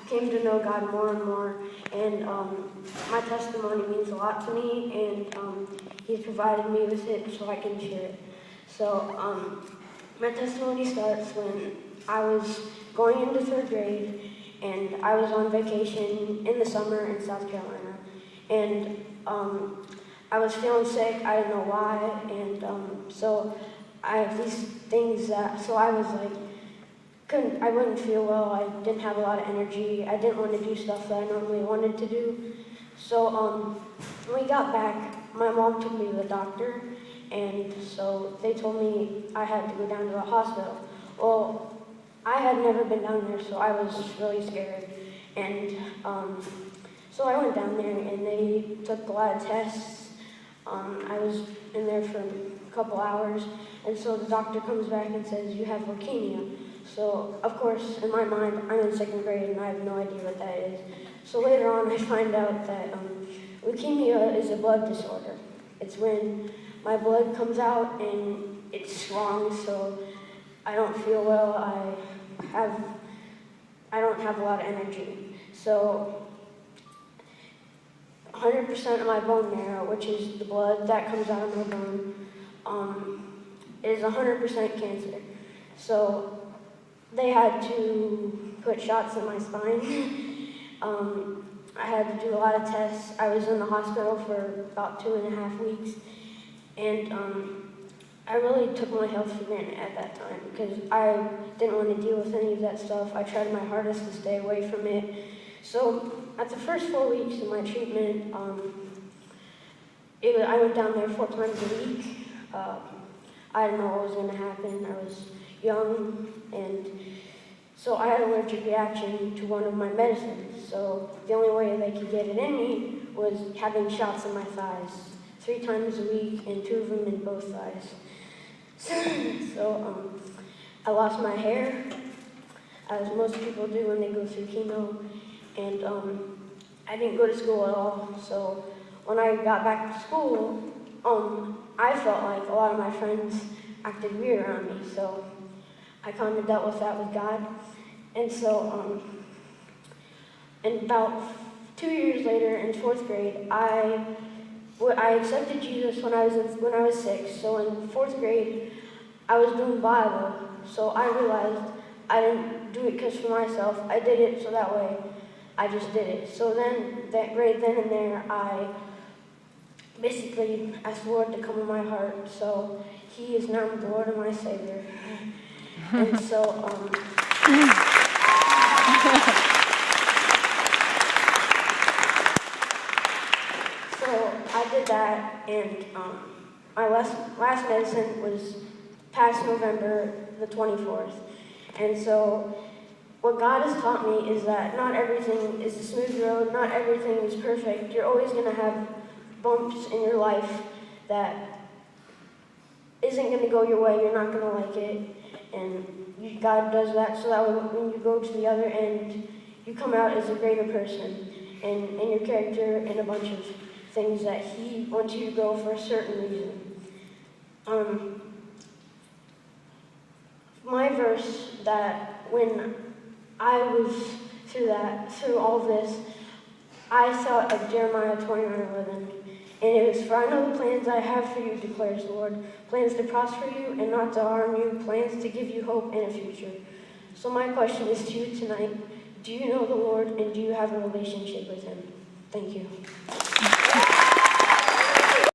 came to know God more and more, and my testimony means a lot to me, and He's provided me with it so I can share it. So my testimony starts when I was going into 3rd grade, and I was on vacation in the summer in South Carolina, and I was feeling sick. I didn't know why, and so I have these things that, so I was like, I wouldn't feel well. I didn't have a lot of energy. I didn't want to do stuff that I normally wanted to do. So when we got back, my mom took me to the doctor, and so they told me I had to go down to the hospital. Well, I had never been down there, so I was really scared. And so I went down there, and they took a lot of tests. I was in there for a couple hours, and so the doctor comes back and says, "You have leukemia." So, of course, in my mind, I'm in 2nd grade, and I have no idea what that is. So later on, I find out that leukemia is a blood disorder. It's when my blood comes out, and it's strong, so I don't feel well. I don't have a lot of energy. So 100% of my bone marrow, which is the blood that comes out of my bone, is 100% cancer. So they had to put shots in my spine. I had to do a lot of tests. I was in the hospital for about 2.5 weeks, and I really took my health for granted at that time because I didn't want to deal with any of that stuff. I tried my hardest to stay away from it. So at the first 4 weeks of my treatment, I went down there 4 times a week. I didn't know what was going to happen. I was young, and so I had an allergic reaction to one of my medicines. So the only way they could get it in me was having shots in my thighs 3 times a week, and 2 of them in both thighs. So I lost my hair, as most people do when they go through chemo, and I didn't go to school at all. So when I got back to school, I felt like a lot of my friends acted weird around me, so I kind of dealt with that with God. And so, and about 2 years later, in 4th grade, I accepted Jesus when I was 6. So in 4th grade, I was doing Bible. So I realized I didn't do it because for myself. I did it so that way I just did it. So then, right then and there, I basically asked the Lord to come in my heart. So He is now the Lord and my Savior. And so, so I did that, and my last medicine was past November the 24th. And so what God has taught me is that not everything is a smooth road, not everything is perfect. You're always going to have bumps in your life that isn't going to go your way, you're not going to like it. And God does that so that when you go to the other end, you come out as a greater person and in your character and a bunch of things that He wants you to go for a certain reason. My verse that when I was through all this, I thought of Jeremiah 29:11. And it was, "For I know the plans I have for you, declares the Lord, plans to prosper you and not to harm you, plans to give you hope and a future." So my question is to you tonight, do you know the Lord and do you have a relationship with Him? Thank you.